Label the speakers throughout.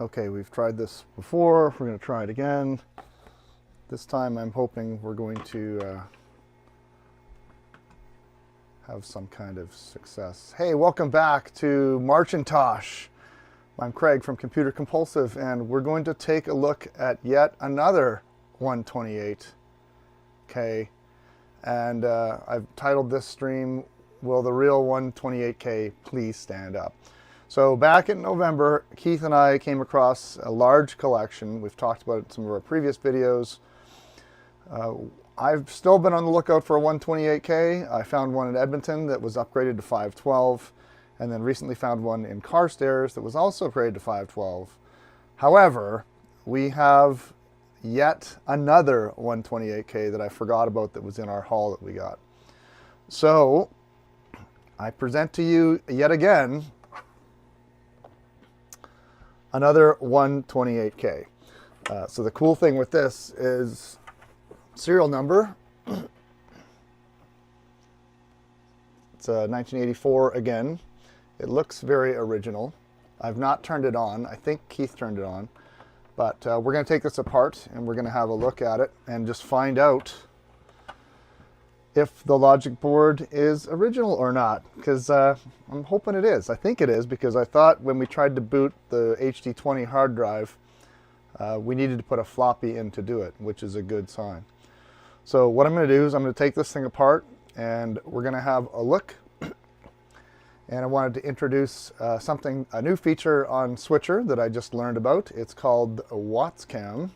Speaker 1: Okay, we've tried this before. We're going to try it again. This time I'm hoping we're going to have some kind of success. Hey, welcome back to Marcintosh. I'm Craig from Computer Compulsive, and we're going to take a look at yet another 128K. And I've titled this stream, Will the Real 128K Please Stand Up? So back in November, Keith and I came across a large collection. We've talked about it in some of our previous videos. I've still been on the lookout for a 128K. I found one in Edmonton that was upgraded to 512, and then recently found one in Carstairs that was also upgraded to 512. However, we have yet another 128K that I forgot about that was in our haul that we got. So I present to you yet again another 128K. So the cool thing with this is serial number. It's a 1984 again. It looks very original. I've not turned it on. I think Keith turned it on. But we're going to take this apart and we're going to have a look at it and just find out if the logic board is original or not, because I'm hoping it is. I think it is, because I thought when we tried to boot the HD20 hard drive, we needed to put a floppy in to do it, which is a good sign. So what I'm going to do is I'm going to take this thing apart and we're going to have a look. And I wanted to introduce a new feature on Switcher that I just learned about. It's called WattsCam.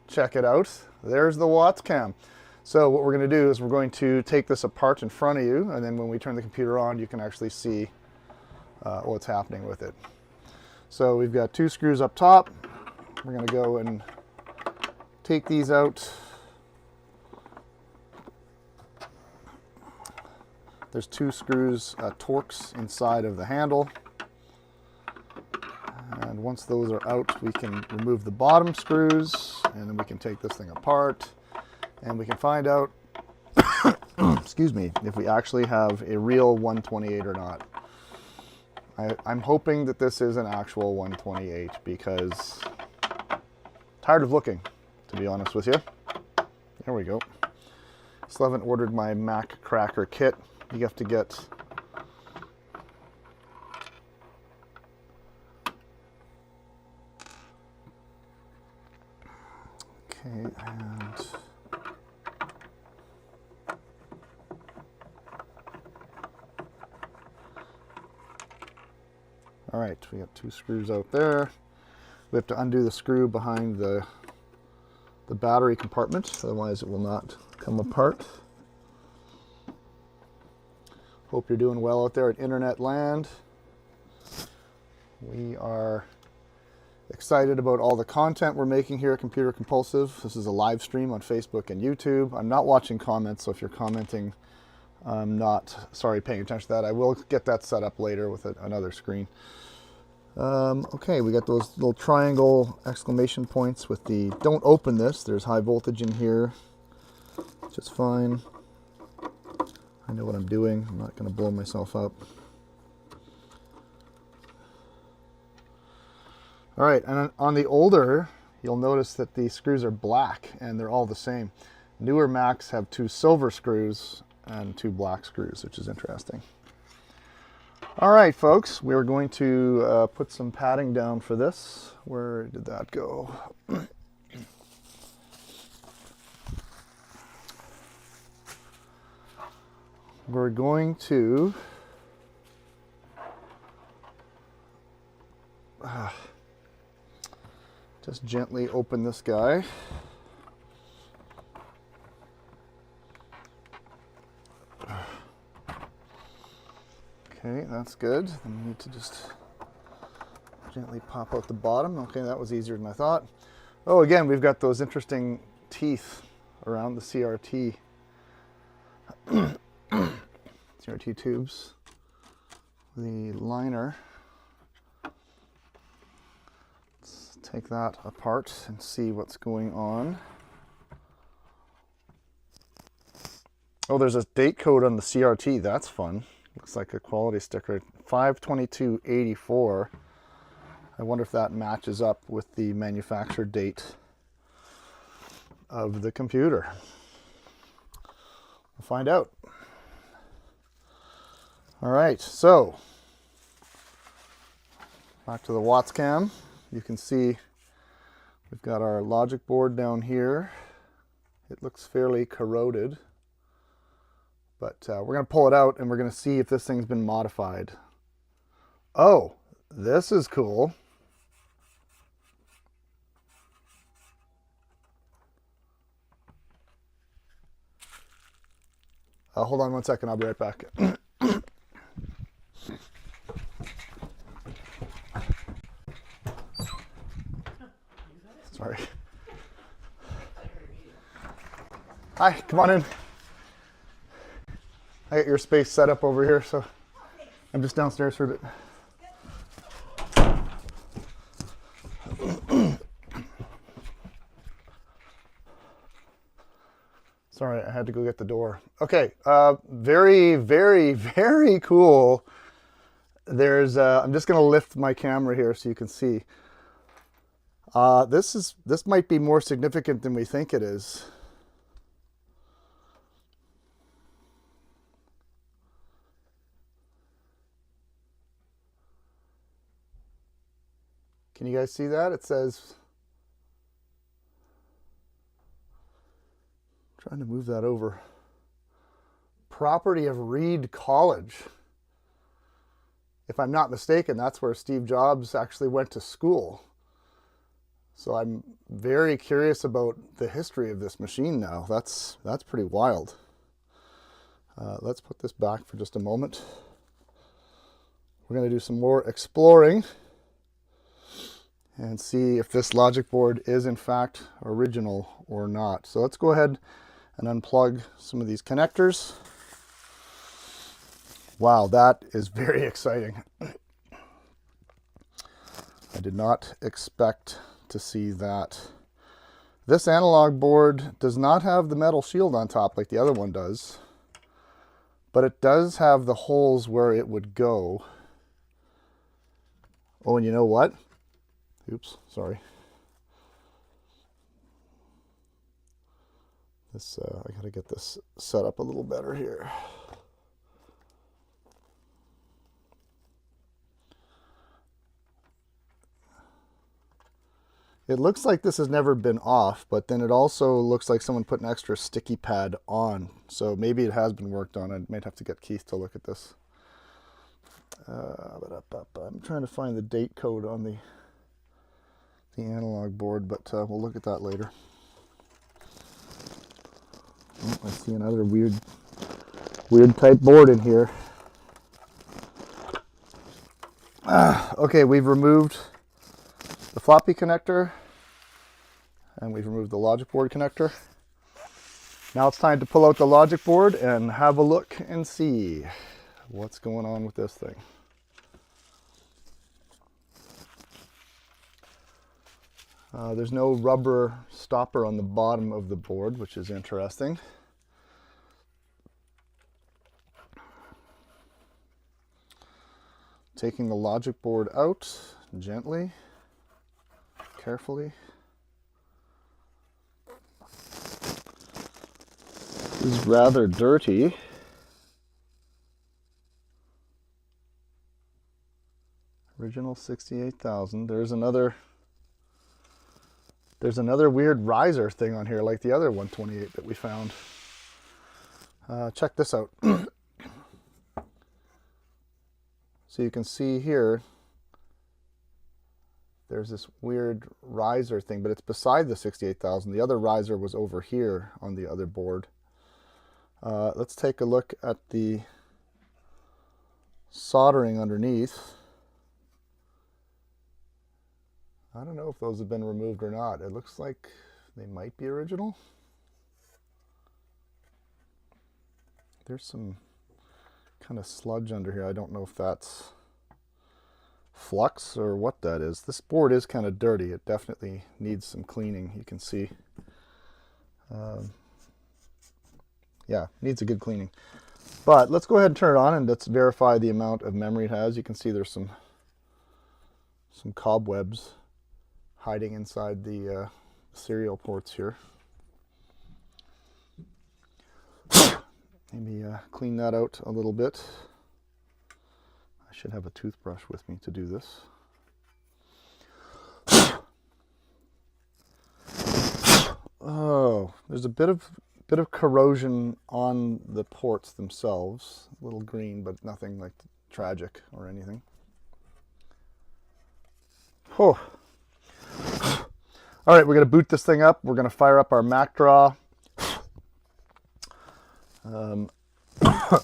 Speaker 1: Check it out. There's the WattsCam. So what we're going to do is we're going to take this apart in front of you, and then when we turn the computer on, you can actually see what's happening with it. So we've got two screws up top. We're going to go and take these out. There's two screws, Torx inside of the handle. And once those are out, we can remove the bottom screws, and then we can take this thing apart, and we can find out, excuse me, if we actually have a real 128 or not. I'm hoping that this is an actual 128 because I'm tired of looking, to be honest with you. There we go. Still haven't ordered my Mac Cracker kit. You have to get and all right, we got two screws out there. We have to undo the screw behind the battery compartment, otherwise it will not come apart. Hope you're doing well out there at internet land. We are excited about all the content we're making here at Computer Compulsive. This is a live stream on Facebook and YouTube. I'm not watching comments, so if you're commenting, I'm not paying attention to that. I will get that set up later with another screen. Okay, we got those little triangle exclamation points with the don't open this. There's high voltage in here, just fine. I know what I'm doing. I'm not going to blow myself up. All right, and on the older, you'll notice that the screws are black and they're all the same. Newer Macs have two silver screws and two black screws, which is interesting. All right, folks, we're going to put some padding down for this. Where did that go? We're going to just gently open this guy. Okay, that's good. Then we need to just gently pop out the bottom. Okay, that was easier than I thought. Oh, again, we've got those interesting teeth around the CRT. CRT tubes. The liner. Let's take that apart and see what's going on. Oh, there's a date code on the CRT. That's fun. Looks like a quality sticker. 5/22/84. I wonder if that matches up with the manufacture date of the computer. We'll find out. All right, so back to the WattsCam. You can see we've got our logic board down here. It looks fairly corroded, but we're going to pull it out and we're going to see if this thing's been modified. Oh, this is cool. Hold on one second, I'll be right back. Sorry. Hi, come on in. I got your space set up over here, so I'm just downstairs for a bit. Sorry, I had to go get the door. Okay, very, very, very cool. There's, I'm just gonna lift my camera here so you can see. This might be more significant than we think it is. Can you guys see that? It says, trying to move that over. Property of Reed College. If I'm not mistaken, that's where Steve Jobs actually went to school. So I'm very curious about the history of this machine now. That's pretty wild. Let's put this back for just a moment. We're going to do some more exploring and see if this logic board is in fact original or not. So let's go ahead and unplug some of these connectors. Wow, that is very exciting. I did not expect to see that. This analog board does not have the metal shield on top like the other one does, but it does have the holes where it would go. Oh, and you know what? Oops, sorry. This, I gotta get this set up a little better here. It looks like this has never been off, but then it also looks like someone put an extra sticky pad on. So maybe it has been worked on. I might have to get Keith to look at this. I'm trying to find the date code on the analog board, but we'll look at that later. Oh, I see another weird type board in here. Okay, we've removed the floppy connector and we've removed the logic board connector. Now it's time to pull out the logic board and have a look and see what's going on with this thing. There's no rubber stopper on the bottom of the board, which is interesting. Taking the logic board out gently, carefully. This is rather dirty. Original 68,000. There's another weird riser thing on here like the other 128 that we found. Check this out. So you can see here, there's this weird riser thing, but it's beside the 68,000. The other riser was over here on the other board. Let's take a look at the soldering underneath. I don't know if those have been removed or not. It looks like they might be original. There's some kind of sludge under here. I don't know if that's flux or what that is. This board is kind of dirty. It definitely needs some cleaning. You can see. Yeah, needs a good cleaning. But let's go ahead and turn it on and let's verify the amount of memory it has. You can see there's some cobwebs hiding inside the serial ports here. Maybe clean that out a little bit. I should have a toothbrush with me to do this. Oh, there's a bit of corrosion on the ports themselves. A little green, but nothing like tragic or anything. Oh. All right, we're going to boot this thing up. We're going to fire up our MacDraw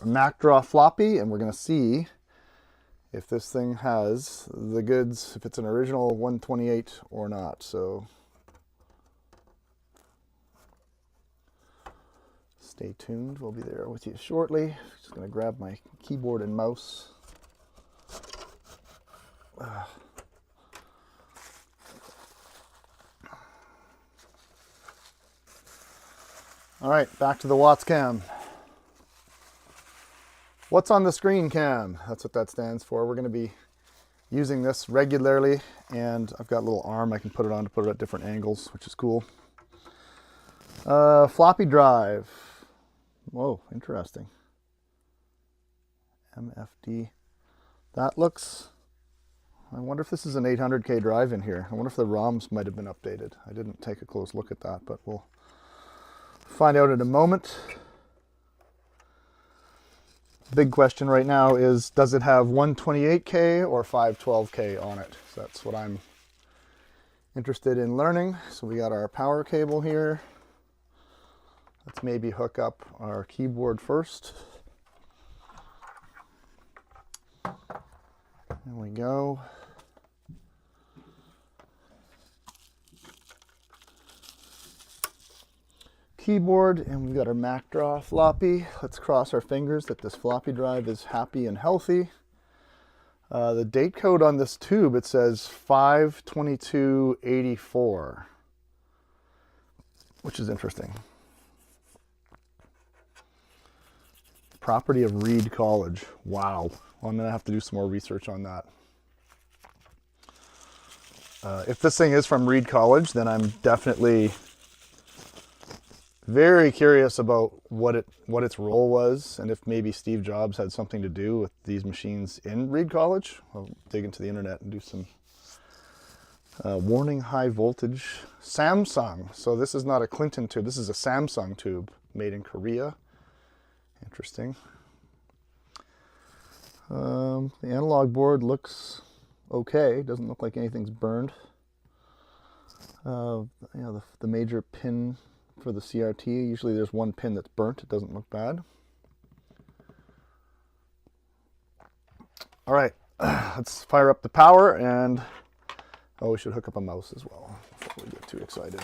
Speaker 1: MacDraw floppy, and we're going to see if this thing has the goods, if it's an original 128 or not. So stay tuned. We'll be there with you shortly. Just going to grab my keyboard and mouse. All right, back to the Watts Cam. What's on the screen cam? That's what that stands for. We're going to be using this regularly, and I've got a little arm I can put it on to put it at different angles, which is cool. Floppy drive. Whoa, interesting. MFD. That looks... I wonder if this is an 800K drive in here. I wonder if the ROMs might have been updated. I didn't take a close look at that, but we'll find out in a moment. Big question right now is, does it have 128K or 512K on it? So that's what I'm interested in learning. So we got our power cable here. Let's maybe hook up our keyboard first. There we go. Keyboard, and we've got our MacDraw floppy. Let's cross our fingers that this floppy drive is happy and healthy. The date code on this tube, it says 5/22/84, which is interesting. Property of Reed College. Wow. Well, I'm going to have to do some more research on that. If this thing is from Reed College, then I'm definitely very curious about what its role was, and if maybe Steve Jobs had something to do with these machines in Reed College. I'll dig into the internet and do some warning high voltage. Samsung. So this is not a Clinton tube. This is a Samsung tube made in Korea. Interesting. The analog board looks okay. Doesn't look like anything's burned. The major pin for the CRT, usually there's one pin that's burnt. It doesn't look bad. All right, let's fire up the power, and we should hook up a mouse as well before we get too excited.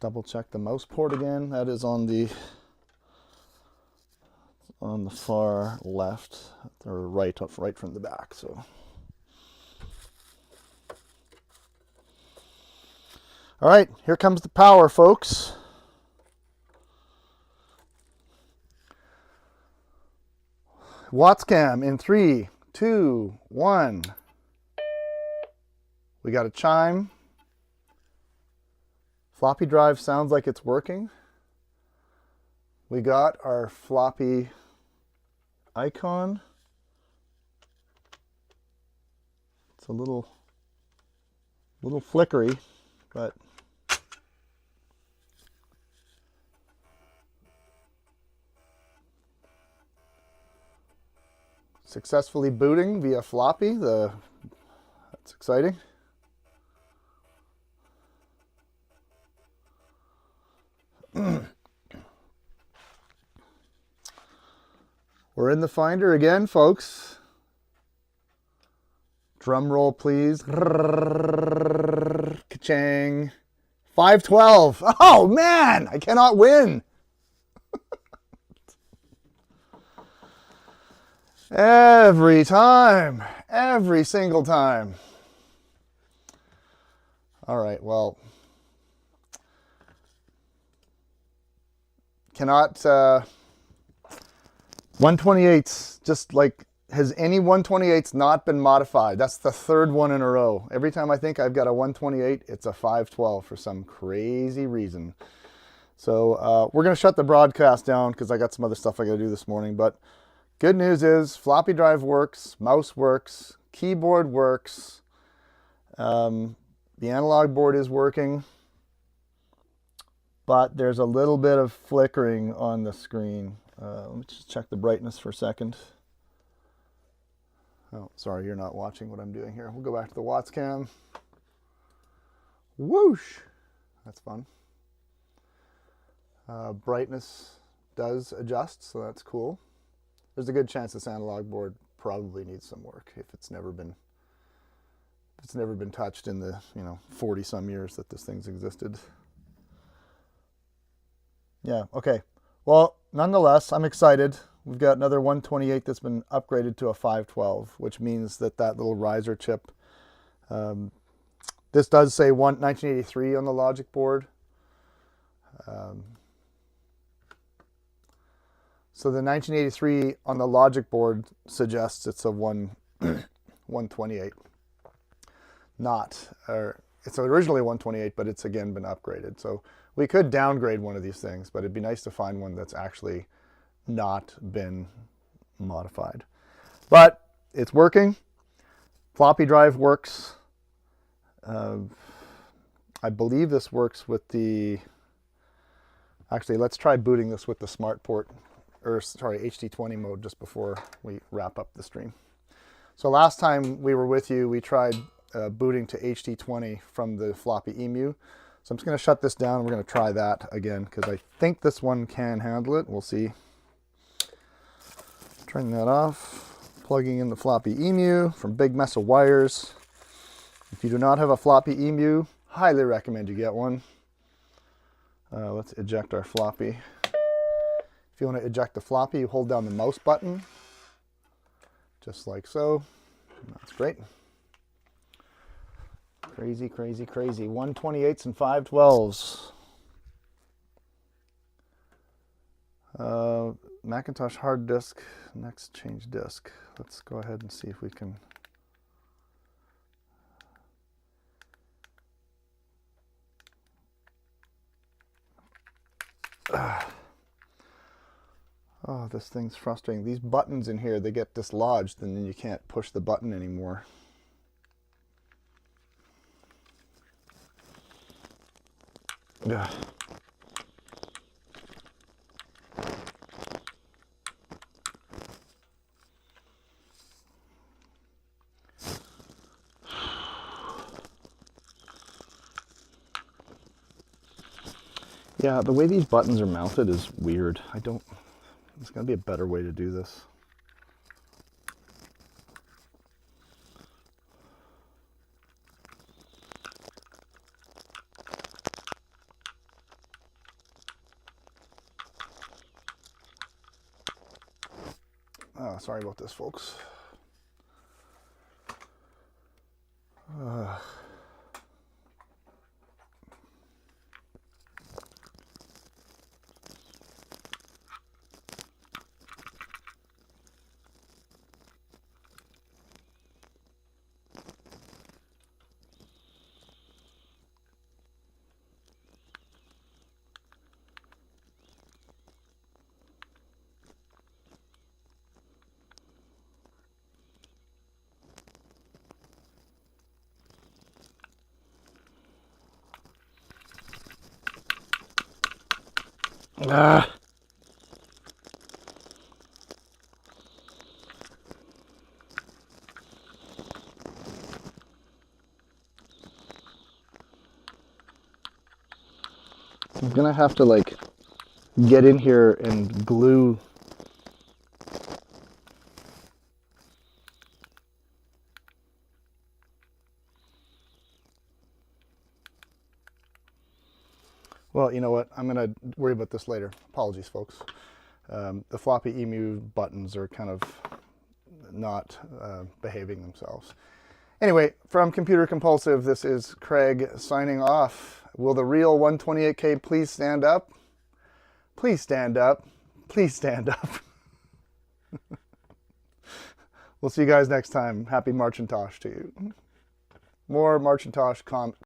Speaker 1: Double check the mouse port again. That is on the far left, or right from the back. So. All right, here comes the power, folks. Watts Cam in 3, 2, 1. We got a chime. Floppy drive sounds like it's working. We got our floppy icon. It's a little flickery, but successfully booting via floppy. That's exciting. We're in the Finder again, folks. Drum roll, please. Ka-chang. 512. Oh, man, I cannot win. Every time. Every single time. All right, well, cannot, 128s, just like, has any 128s not been modified? That's the third one in a row. Every time I think I've got a 128, it's a 512 for some crazy reason. So we're going to shut the broadcast down because I got some other stuff I got to do this morning. But good news is floppy drive works, mouse works, keyboard works. The analog board is working, but there's a little bit of flickering on the screen. Let me just check the brightness for a second. Oh, sorry, you're not watching what I'm doing here. We'll go back to the Watts cam. Whoosh! That's fun. Brightness does adjust, so that's cool. There's a good chance this analog board probably needs some work if it's never been touched in the 40 some years that this thing's existed. Yeah, okay. Well, nonetheless, I'm excited. We've got another 128 that's been upgraded to a 512, which means that little riser chip, this does say 1983 on the logic board. So the 1983 on the logic board suggests it's a 128. It's originally 128, but it's again been upgraded. So we could downgrade one of these things, but it'd be nice to find one that's actually not been modified. But it's working. Floppy drive works. I believe this works with the... Actually, let's try booting this with the smart port, or sorry, HD20 mode just before we wrap up the stream. So last time we were with you, we tried booting to HD20 from the floppy EMU. So I'm just going to shut this down and we're going to try that again because I think this one can handle it. We'll see. Turning that off, plugging in the floppy EMU from Big Mess of Wires. If you do not have a floppy EMU, highly recommend you get one. Let's eject our floppy. If you want to eject the floppy, you hold down the mouse button, just like so. That's great. Crazy, crazy, crazy. 128s and 512s. Macintosh hard disk, next change disk. Let's go ahead and see if we can. Oh, this thing's frustrating. These buttons in here, they get dislodged and then you can't push the button anymore. Ugh. Yeah, the way these buttons are mounted is weird. There's got to be a better way to do this. Oh, sorry about this, folks. Ah. I'm gonna have to like get in here and glue. Well, you know what? I'm going to worry about this later. Apologies, folks. The floppy EMU buttons are kind of not behaving themselves. Anyway, from Computer Compulsive, this is Craig signing off. Will the real 128K please stand up? Please stand up. Please stand up. We'll see you guys next time. Happy Marcintosh to you. More Marcintosh